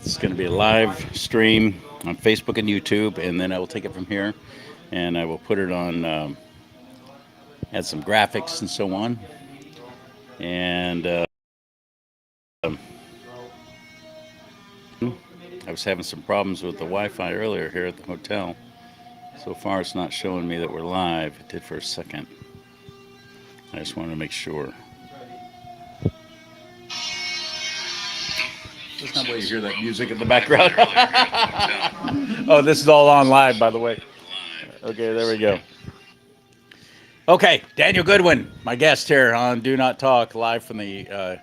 It's going to be a live stream on Facebook and YouTube, and then I will take it from here, and I will put it on, add some graphics and so on. And I was having some problems with the Wi-Fi earlier here at the hotel. So far, it's not showing me that we're live. It did for a second. I just wanted to make sure. That's not where you hear that music in the background. Oh, this is all on live, by the way. Okay, there we go. Okay, Daniel Goodwin, my guest here on Do Not Talk, live from the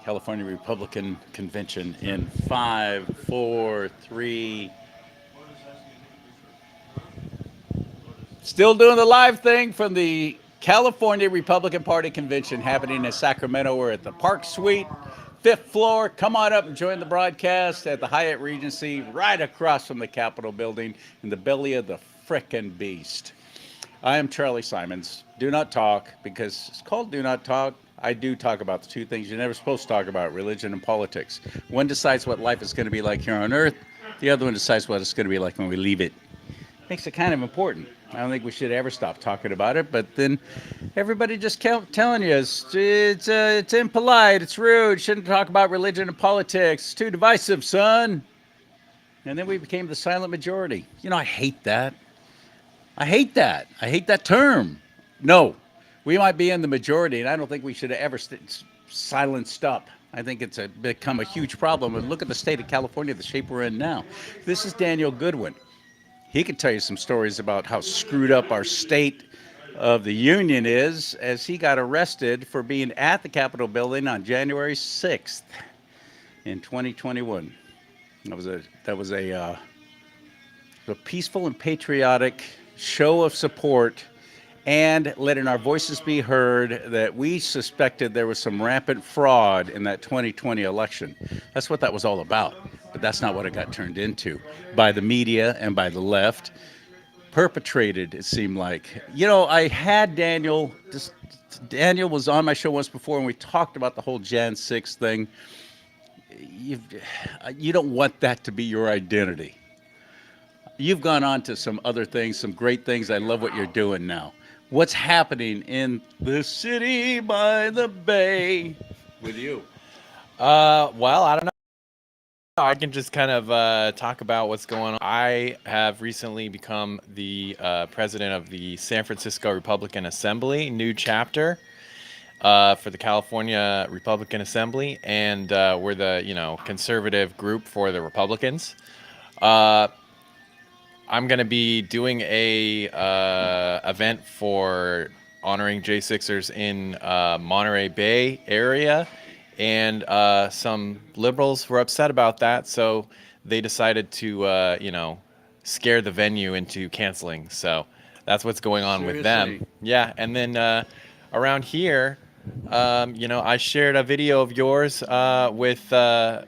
California Republican Convention in 5, 4, 3. Still doing the live thing from the California Republican Party Convention happening in Sacramento. We're at the Park Suite, 5th floor. Come on up and join the broadcast at the Hyatt Regency, right across from the Capitol building in the belly of the frickin' beast. I am CharLee Simons. Do not talk, because it's called Do Not Talk. I do talk about the two things you're never supposed to talk about, religion and politics. One decides what life is going to be like here on Earth. The other one decides what it's going to be like when we leave it. Makes it kind of important. I don't think we should ever stop talking about it, but then everybody just kept telling you it's impolite, it's rude, shouldn't talk about religion and politics, it's too divisive, son. And then we became the silent majority. You know, I hate that. I hate that. I hate that term. No, we might be in the majority, and I don't think we should ever silenced up. I think it's become a huge problem. And look at the state of California, the shape we're in now. This is Daniel Goodwin. He can tell you some stories about how screwed up our state of the union is, as he got arrested for being at the Capitol building on January 6th in 2021. That was a peaceful and patriotic show of support and letting our voices be heard that we suspected there was some rampant fraud in that 2020 election. That's what that was all about. But that's not what it got turned into by the media and by the left. Perpetrated, it seemed like. You know, I had Daniel was on my show once before, and we talked about the whole Jan 6 thing. You don't want that to be your identity. You've gone on to some other things, some great things. I love what you're doing now. What's happening in the city by the bay with you? Well, I don't know. I can just kind of talk about what's going on. I have recently become the president of the San Francisco Republican Assembly, new chapter for the California Republican Assembly, and we're the conservative group for the Republicans. I'm going to be doing a event for honoring J6ers in Monterey Bay area, and some liberals were upset about that, so they decided to scare the venue into canceling. So that's what's going on with them. Yeah, and then around here, I shared a video of yours with the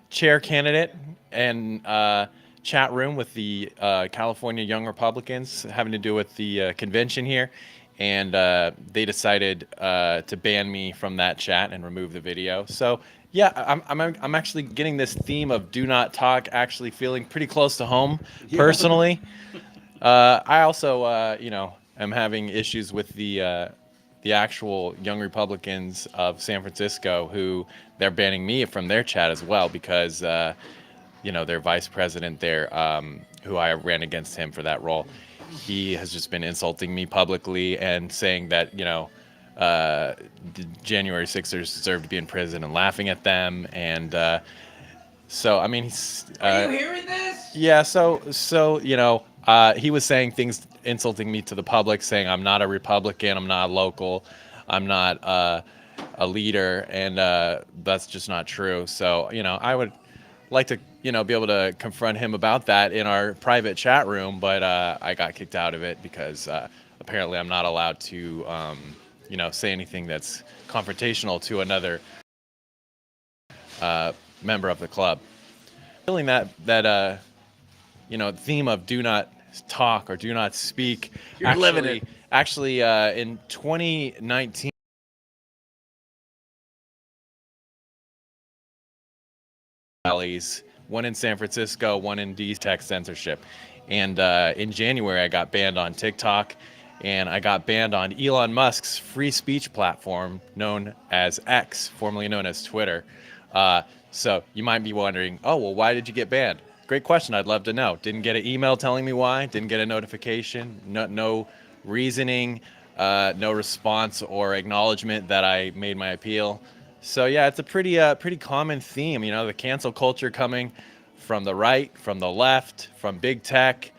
chair candidate and chat room with the California Young Republicans, having to do with the convention here, and they decided to ban me from that chat and remove the video. So yeah, I'm actually getting this theme of do not talk actually feeling pretty close to home personally. I also am having issues with the actual Young Republicans of San Francisco, who they're banning me from their chat as well, because their vice president there, who I ran against him for that role, he has just been insulting me publicly and saying that the January 6ers deserve to be in prison and laughing at them. And so I mean, Are you hearing this? yeah, he was saying things, insulting me to the public, saying I'm not a Republican, I'm not a local, I'm not a leader, and that's just not true. So, I would like to, be able to confront him about that in our private chat room, but I got kicked out of it because apparently I'm not allowed to, say anything that's confrontational to another member of the club. Feeling that theme of do not talk or do not speak. You're living it. Actually, in 2019. rallies, one in San Francisco, one in D.C. tech censorship. And in January, I got banned on TikTok, and I got banned on Elon Musk's free speech platform known as X, formerly known as Twitter. So you might be wondering, oh, well, why did you get banned? Great question. I'd love to know. Didn't get an email telling me why. Didn't get a notification. No reasoning. No response or acknowledgement that I made my appeal. So yeah, it's a pretty common theme. You know, the cancel culture coming from the right, from the left, from big tech,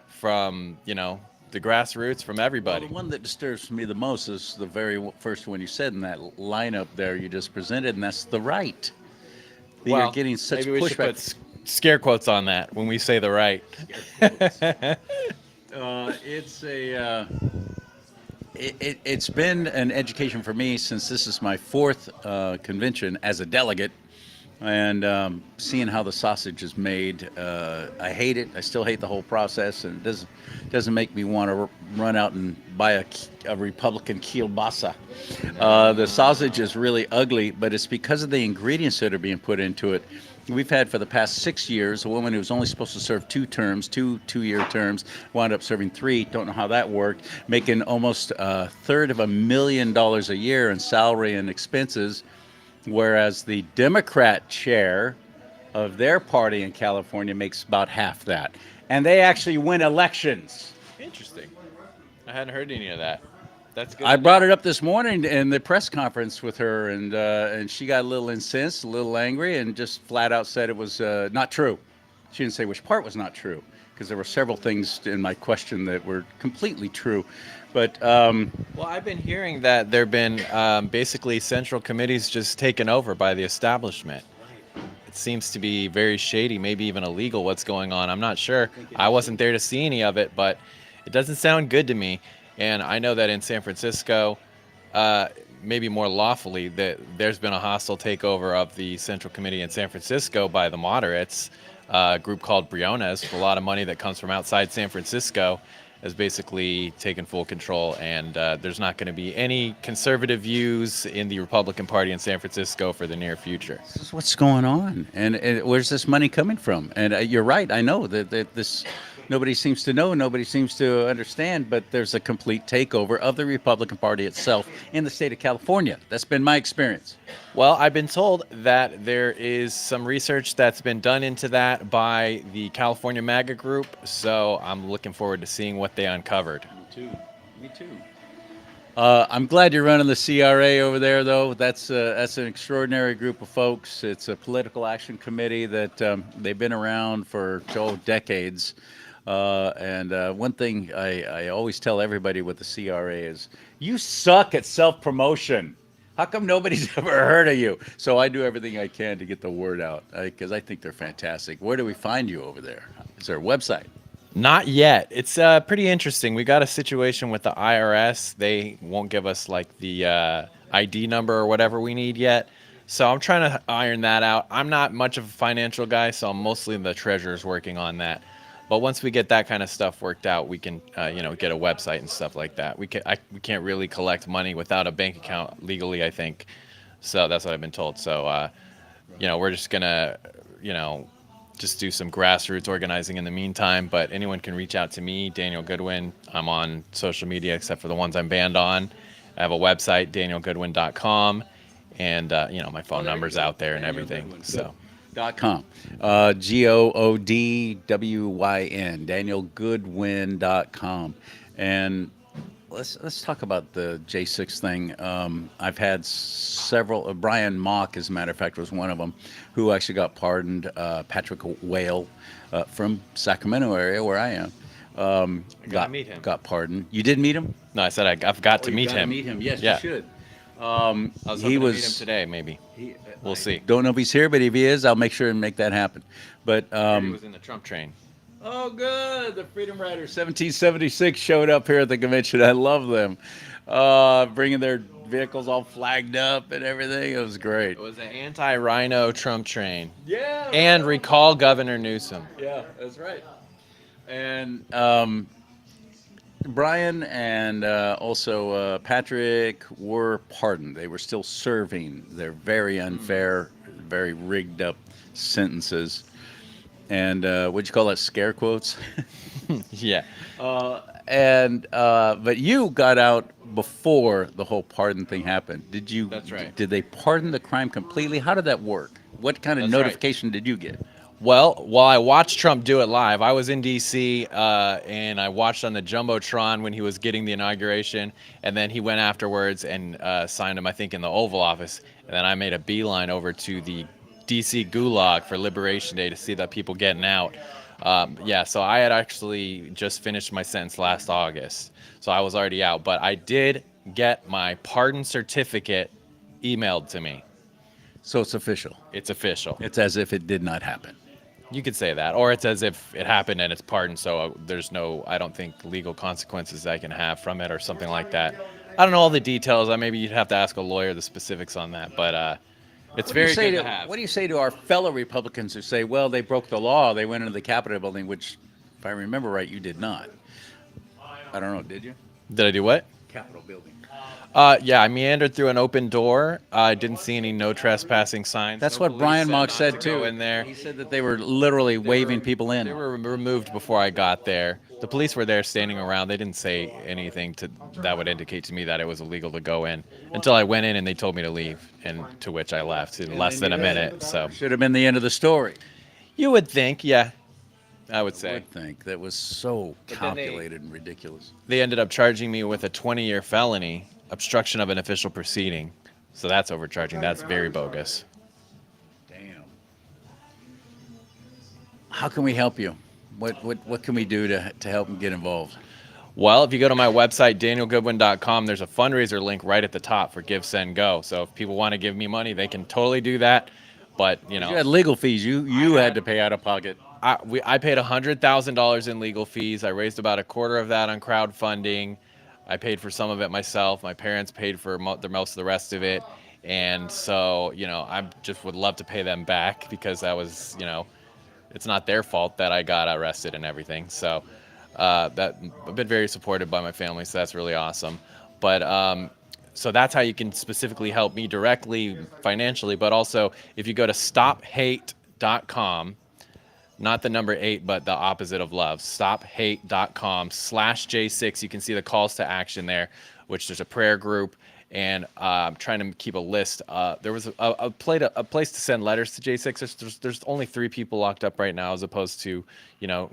from the grassroots, from Well, everybody. the one that disturbs me the most is the very first one you said in that lineup there you just presented, and that's the right. You're Well, getting such maybe we should put pushback. scare quotes on that when we say the right. It's a it's been an education for me since this is my fourth convention as a delegate, and seeing how the sausage is made. I hate it. I still hate the whole process, and it doesn't make me want to run out and buy a Republican kielbasa. The sausage is really ugly, but it's because of the ingredients that are being put into it. We've had for the past 6 years a woman who was only supposed to serve two-year terms, wound up serving 3. Don't know how that worked. Making almost $350,000 a year in salary and expenses, whereas the Democrat chair of their party in California makes about half that, and they actually win elections. Interesting. I hadn't heard any of that. That's good. I brought it up this morning in the press conference with her, and she got a little incensed, a little angry, and just flat out said it was not true. She didn't say which part was not true, because there were several things in my question that were completely true. But Well, I've been hearing that there have been basically central committees just taken over by the establishment. It seems to be very shady, maybe even illegal what's going on. I'm not sure. I wasn't there to see any of it, but it doesn't sound good to me. And I know that in San Francisco, maybe more lawfully, that there's been a hostile takeover of the Central Committee in San Francisco by the moderates, a group called Briones, for a lot of money that comes from outside San Francisco, has basically taken full control. And there's not going to be any conservative views in the Republican Party in San Francisco for the near future. this is what's going on, and where's this money coming from? And you're right. I know that this. Nobody seems to know, nobody seems to understand, but there's a complete takeover of the Republican Party itself in the state of California. That's been my experience. Well, I've been told that there is some research that's been done into that by the California MAGA group, so I'm looking forward to seeing what they uncovered. Me too. I'm glad you're running the CRA over there, though. That's an extraordinary group of folks. It's a political action committee that they've been around for decades. And one thing I always tell everybody with the CRA is, you suck at self-promotion. How come nobody's ever heard of you? So I do everything I can to get the word out, because I think they're fantastic. Where do we find you over there? Is there a website? Not yet. It's pretty interesting. We got a situation with the IRS. They won't give us like the ID number or whatever we need yet. So I'm trying to iron that out. I'm not much of a financial guy, so I'm mostly the treasurer's working on that. But once we get that kind of stuff worked out, we can, get a website and stuff like that. We can't really collect money without a bank account legally, I think. So that's what I've been told. So, we're just gonna, just do some grassroots organizing in the meantime. But anyone can reach out to me, Daniel Goodwin. I'm on social media except for the ones I'm banned on. I have a website, danielgoodwin.com, and my phone number's out there and everything. So. .com, GOODWYN, DanielGoodwin.com, and let's talk about the J6 thing. I've had several. Brian Mock, as a matter of fact, was one of them, who actually got pardoned. Patrick Whale from Sacramento area, where I am, Meet him. got pardoned. You did meet him? No, I said I've got to meet him. Meet him. Yes, Yeah. you should. I was hoping to meet him today, maybe. We'll see. Don't know if he's here, but if he is, I'll make sure and make that happen. But He was in the Trump train. oh, good. The Freedom Riders 1776 showed up here at the convention. I love them. Bringing their vehicles all flagged up and everything. It was great. It was an anti-rhino Trump train. Yeah. And recall Governor Newsom. Yeah, that's right. And Brian and also Patrick were pardoned. They were still serving. They're very unfair. very rigged up sentences. And what'd you call that? Scare quotes. Yeah. But you got out before the whole pardon thing happened. Did you? That's right. Did they pardon the crime completely? How did that work? What kind of That's right. notification did you get? Well, while I watched Trump do it live, I was in D.C. And I watched on the jumbotron when he was getting the inauguration, and then he went afterwards and signed him, I think, in the Oval Office. And then I made a beeline over to the D.C. Gulag for Liberation Day to see the people getting out. Yeah, so I had actually just finished my sentence last August, so I was already out. But I did get my pardon certificate emailed to me. So it's official. It's official. It's as if it did not happen. You could say that, or it's as if it happened and it's pardoned, so there's no, I don't think, legal consequences I can have from it or something like that. I don't know all the details. Maybe you'd have to ask a lawyer the specifics on that, but it's very good to have. What do you say to our fellow Republicans who say, well, they broke the law, they went into the Capitol building, which, if I remember right, you did not. I don't know, did you? Did I do what? Capitol building. Yeah, I meandered through an open door. I didn't see any no trespassing signs. That's No what police Brian Mock not said to too. go in there. He said that they were literally waving people in. They were removed before I got there. The police were there standing around. They didn't say anything that would indicate to me that it was illegal to go in until I went in and they told me to leave, and to which I left in less than a minute. So Should have been the end of the story. you would think, yeah, I would I say. would think that was so But then calculated and ridiculous. They ended up charging me with a 20-year felony, obstruction of an official proceeding. So that's overcharging. That's very bogus. Damn. How can we help you? What can we do to help them get involved? Well, if you go to my website, danielgoodwin.com, there's a fundraiser link right at the top for Give, Send, Go. So if people want to give me money, they can totally do that. But, You had legal fees. You had to pay out of pocket. I paid $100,000 in legal fees. I raised about a quarter of that on crowdfunding. I paid for some of it myself. My parents paid for most of the rest of it. And so, I just would love to pay them back because that was, it's not their fault that I got arrested and everything. So that I've been very supported by my family, so that's really awesome. But so that's how you can specifically help me directly financially. But also, if you go to stophate.com, not the number 8, but the opposite of love, stophate.com/J6, you can see the calls to action there, which there's a prayer group. And I'm trying to keep a list. There was a place to send letters to J6. There's only 3 people locked up right now, as opposed to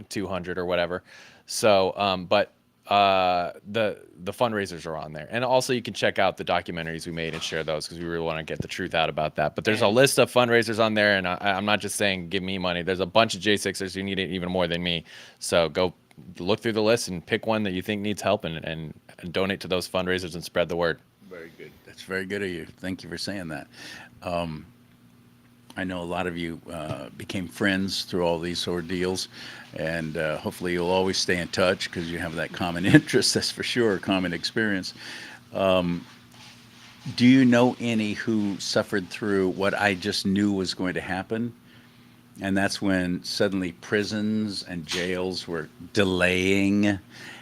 200 or whatever. So, but the fundraisers are on there, and also you can check out the documentaries we made and share those because we really want to get the truth out about that. But there's a list of fundraisers on there, and I'm not just saying give me money. There's a bunch of J6ers who need it even more than me. So go look through the list and pick one that you think needs help, and donate to those fundraisers and spread the word. Very good. That's very good of you. Thank you for saying that. I know a lot of you became friends through all these ordeals, and hopefully you'll always stay in touch because you have that common interest, that's for sure, common experience. Do you know any who suffered through what I just knew was going to happen? And that's when suddenly prisons and jails were delaying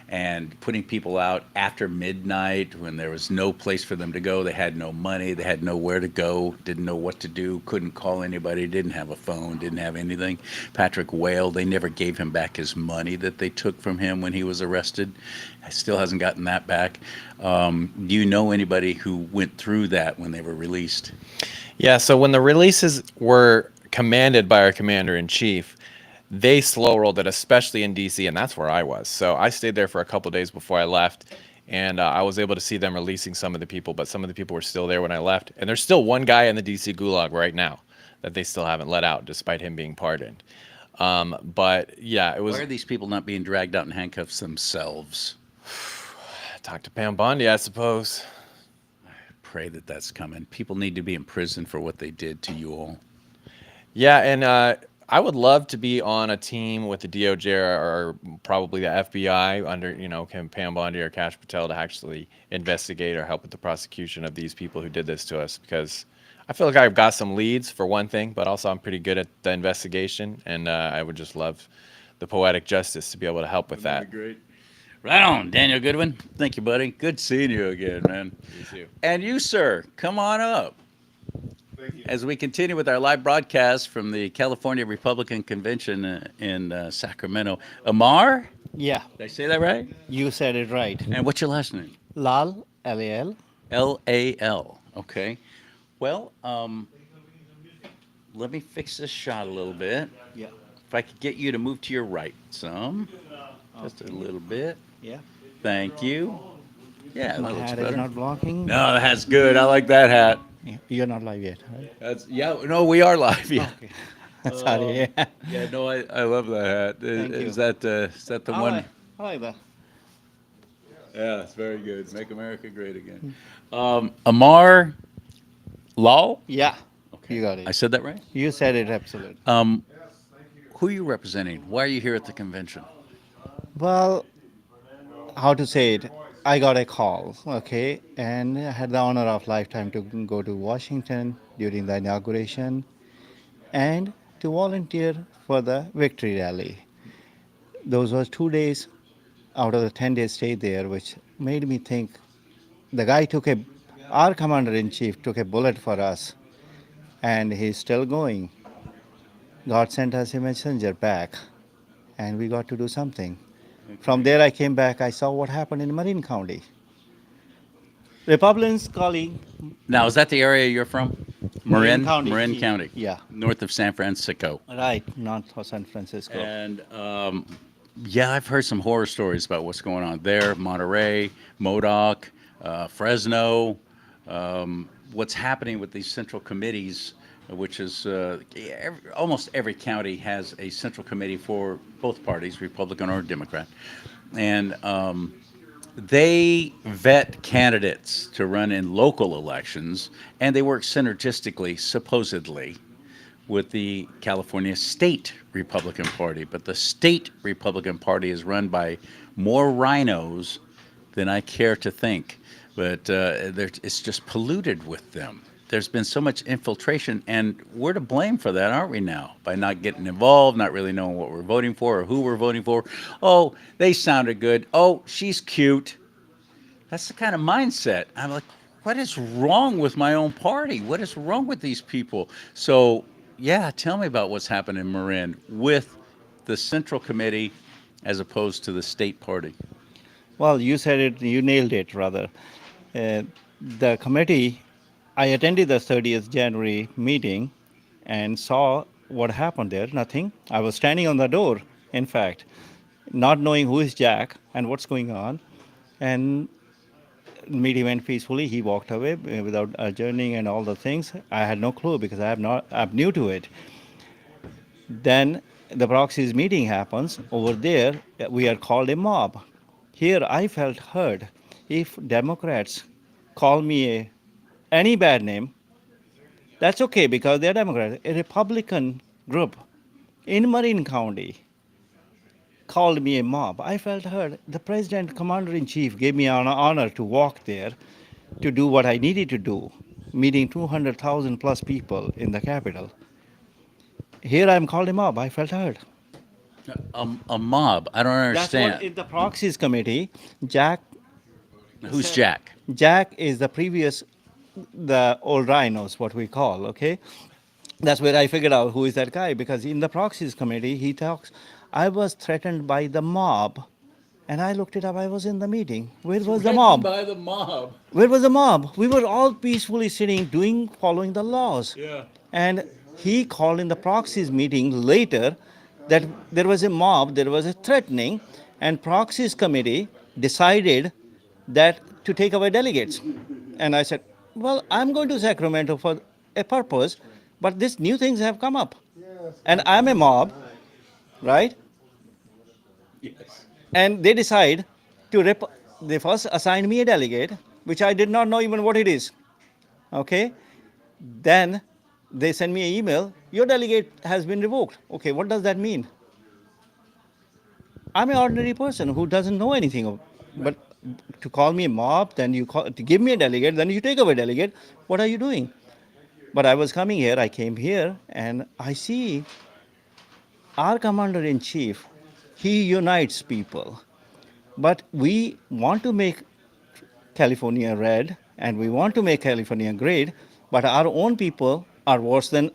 and putting people out after midnight when there was no place for them to go. They had no money. They had nowhere to go, didn't know what to do, couldn't call anybody, didn't have a phone, didn't have anything. Patrick wailed. They never gave him back his money that they took from him when he was arrested. Still hasn't gotten that back. Do you know anybody who went through that when they were released? Yeah, so when the releases were commanded by our commander-in-chief, they slow rolled it, especially in D.C., and that's where I was. So I stayed there for a couple days before I left, and I was able to see them releasing some of the people, but some of the people were still there when I left. And there's still one guy in the D.C. Gulag right now that they still haven't let out, despite him being pardoned. But yeah, it was. Why are these people not being dragged out in handcuffs themselves? Talk to Pam Bondi, I suppose. Pray that that's coming. People need to be in prison for what they did to you all. Yeah, and I would love to be on a team with the DOJ or probably the FBI under, Pam Bondi or Kash Patel to actually investigate or help with the prosecution of these people who did this to us, because I feel like I've got some leads for one thing, but also I'm pretty good at the investigation, and I would just love the poetic justice to be able to help with that. That'd be great. Right on, Daniel Goodwin. Thank you, buddy. Good seeing you again, man. You too. And you, sir, come on up. As we continue with our live broadcast from the California Republican Convention in Sacramento, Amar, Yeah, did I say that right? you said it right. And what's your last name? Lal, Lal. Lal. Okay. Well, let me fix this shot a little bit. Yeah. If I could get you to move to your right some, just a Okay. little bit. Yeah. Thank you. Yeah, My that looks hat is better. not blocking. No, that's good. I like that hat. Yeah, you're not live yet, right? That's yeah. No, we are live. Yeah. Okay. Sorry. Yeah. Yeah. No, I love that hat. Thank Is you. that the one? I like that. Yeah, it's very good. Make America great again. Amar Lal. Yeah. Okay. You got I it. said that right. You said it absolutely. Who are you representing? Why are you here at the convention? Well, how to say it? I got a call, okay, and I had the honor of lifetime to go to Washington during the inauguration and to volunteer for the victory rally. Those were 2 days out of the 10-day stay there, which made me think the guy our commander in chief took a bullet for us, and he's still going. God sent us a messenger back, and we got to do something. From there, I came back. I saw what happened in Marin County. Republicans calling Now, is that the area you're from? Marin County. Marin County. Yeah. North of San Francisco. right, not for San Francisco. And yeah, I've heard some horror stories about what's going on there. Monterey, Modoc, Fresno. What's happening with these central committees, which is almost every county has a central committee for both parties, Republican or Democrat. And they vet candidates to run in local elections, and they work synergistically, supposedly, with the California State Republican Party. But the State Republican Party is run by more rhinos than I care to think. But it's just polluted with them. There's been so much infiltration, and we're to blame for that, aren't we now? By not getting involved, not really knowing what we're voting for or who we're voting for. Oh, they sounded good. Oh, she's cute. That's the kind of mindset. I'm like, what is wrong with my own party? What is wrong with these people? So, yeah, tell me about what's happened in Marin with the Central Committee as opposed to the state party. Well, you said it, you nailed it rather. The committee, I attended the 30th January meeting and saw what happened there. Nothing. I was standing on the door, in fact, not knowing who is Jack and what's going on. And meeting went peacefully. He walked away without adjourning and all the things. I had no clue because I'm new to it. Then the proxies meeting happens. Over there, we are called a mob. Here, I felt hurt. If Democrats call me any bad name, that's okay because they're Democrats. A Republican group in Marin County called me a mob. I felt hurt. The president, commander in chief, gave me an honor to walk there to do what I needed to do, meeting 200,000 plus people in the capital. Here I'm called a mob. I felt hurt. A mob. I don't That's understand. what in the proxies committee, Jack. Who's Jack? Jack is the old rhinos, what we call, okay? That's where I figured out who is that guy, because in the proxies committee, he talks, I was threatened by the mob, and I looked it up, I was in the meeting. Where was the mob? By the mob. Where was the mob? We were all peacefully sitting, following the laws. Yeah. And he called in the proxies meeting later that there was a mob, there was a threatening, and proxies committee decided that to take away delegates. And I said, well, I'm going to Sacramento for a purpose, but these new things have come up. And I'm a mob, right? Yes. And they decide they first assigned me a delegate, which I did not know even what it is. Okay? Then they send me an email, your delegate has been revoked. Okay, what does that mean? I'm an ordinary person who doesn't know anything of, but to call me a mob, then to give me a delegate, then you take away a delegate. What are you doing? But I was coming here, I came here, and I see our commander in chief, he unites people. But we want to make California red and we want to make California great, but our own people are worse than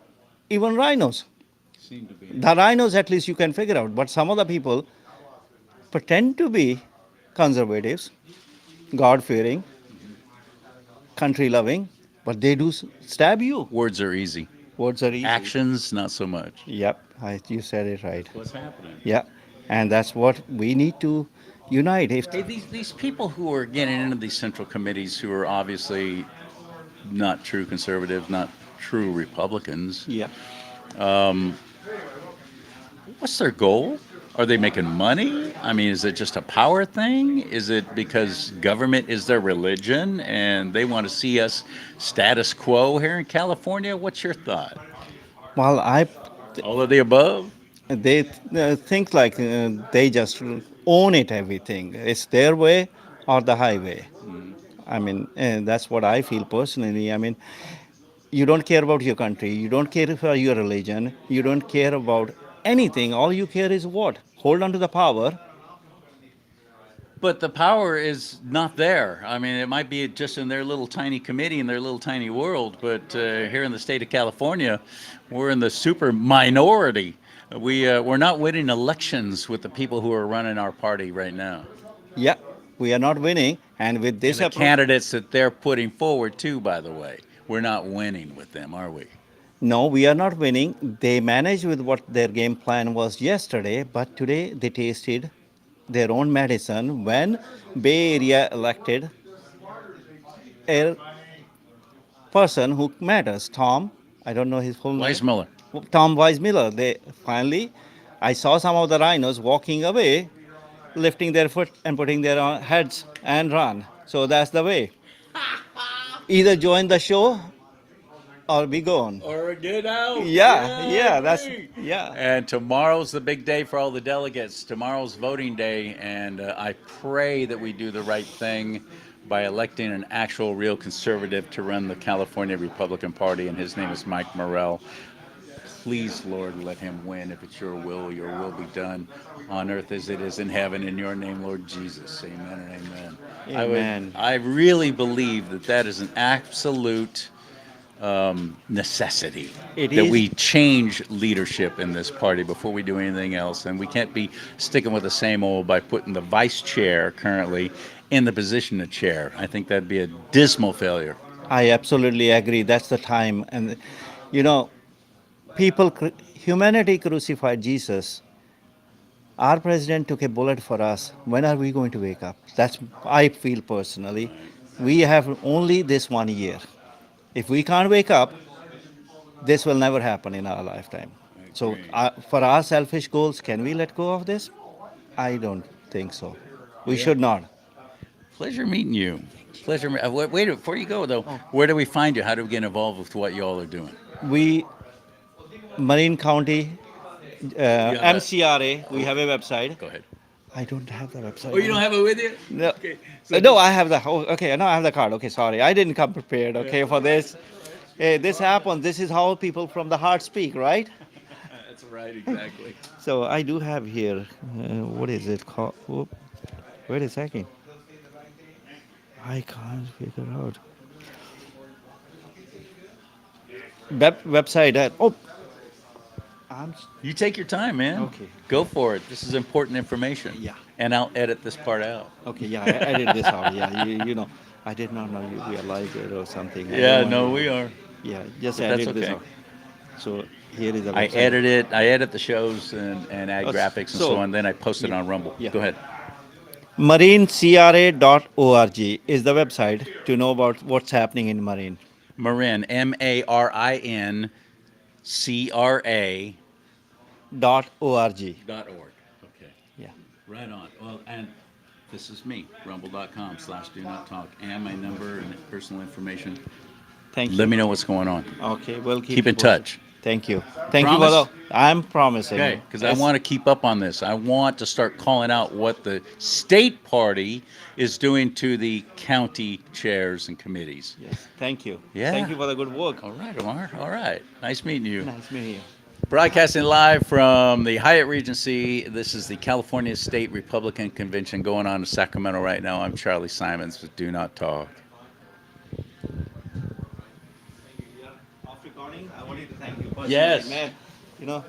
even rhinos. Seem to be. The rhinos, at least you can figure out, but some of the people pretend to be conservatives, God fearing, country loving, but they do stab you. Words are easy. Words are easy. Actions, not so much. Yep, you said it right. What's happening? Yeah, and that's what we need to unite. If Hey, these people who are getting into these central committees who are obviously not true conservatives, not true Republicans, yeah, what's their goal? Are they making money? I mean, is it just a power thing? Is it because government is their religion and they want to see us status quo here in California? What's your thought? well, All of the above? they think like they just own it. Everything it's their way or the highway. I mean, that's what I feel personally. I mean, you don't care about your country, you don't care for your religion, you don't care about anything. All you care is what? Hold on to the power. But the power is not there. I mean, it might be just in their little tiny committee in their little tiny world, but here in the state of California, we're in the super minority. We're not winning elections with the people who are running our party right now, Yeah, we are not winning, and with and this the approach, candidates that they're putting forward too. By the way, we're not winning with them, are we? no, we are not winning. They managed with what their game plan was yesterday, but today they tasted their own medicine when Bay Area elected a person who matters, Tom. I don't know his full name. Weiss Miller. Tom Weissmiller. They finally, I saw some of the rhinos walking away, lifting their foot and putting their heads and run. So that's the way. Either join the show or be gone. Or get out. Yeah, yeah. And tomorrow's the big day for all the delegates. Tomorrow's voting day, and I pray that we do the right thing by electing an actual real conservative to run the California Republican Party, and his name is Mike Morrell. Please, Lord, let him win. If it's your will be done on earth as it is in heaven. In your name, Lord Jesus. Amen and amen. Amen. I really believe that that is an absolute necessity, It that is. we change leadership in this party before we do anything else. And we can't be sticking with the same old by putting the vice chair currently in the position of chair. I think that'd be a dismal failure. I absolutely agree. That's the time. And, you know, humanity crucified Jesus. Our president took a bullet for us. When are we going to wake up? That's, I feel personally. We have only this 1 year. If we can't wake up, this will never happen in our lifetime. So, agree. for our selfish goals, can we let go of this? I don't think so. We should not. Pleasure meeting you. Pleasure. Wait, before you go though, where do we find you? How do we get involved with what you all are doing? We, Marine County, have MCRA, we have a website. Go ahead. I don't have the website. Oh, you don't have it with you? No. Okay. No, I have the. Oh, okay, no, I have the card. Okay, sorry, I didn't come prepared. Okay, for this. Hey, this happens. This is how people from the heart speak, right? That's right, exactly. So I do have here. What is it called? Whoop. Wait a second. I can't figure out. Website. I'm. You take your time, man. Okay. Go for it. This is important information. Yeah. And I'll edit this part out. Okay, yeah, I did this out. Yeah, you know, I did not know you realized it or something. Yeah, no, we are. Yeah, just But that's edit this okay. out. So here is the I website. edit it. I edit the shows and add Oh, graphics and so- so on. Then I post it on Rumble. Yeah. Go ahead. MarineCRA.org is the website to know about what's happening in Marine. Marin, MARINCRA.org. .org. Okay. Yeah. Right on. Well, and this is me, rumble.com/DoNotTalk, and my number and personal information. Thank you. Let me know what's going on. Okay, we'll Keep you in posted. touch. Thank you. Thank Promise? you, Valo. I'm promising. Okay, because I Yes. want to keep up on this. I want to start calling out what the state party is doing to the county chairs and committees. Yes. Thank you. Yeah. Thank you for the good work. All right, Omar. All right. Nice meeting you. Nice meeting you. Broadcasting live from the Hyatt Regency. This is the California State Republican Convention going on in Sacramento right now. I'm CharLee Simons with Do Not Talk. Off recording. morning. I wanted to thank you personally, Yes. man. You know,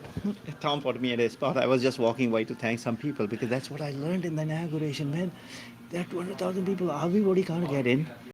Tom put me at a spot. I was just walking by to thank some people because that's what I learned in the inauguration, man. There are 200,000 people. Everybody can't get in.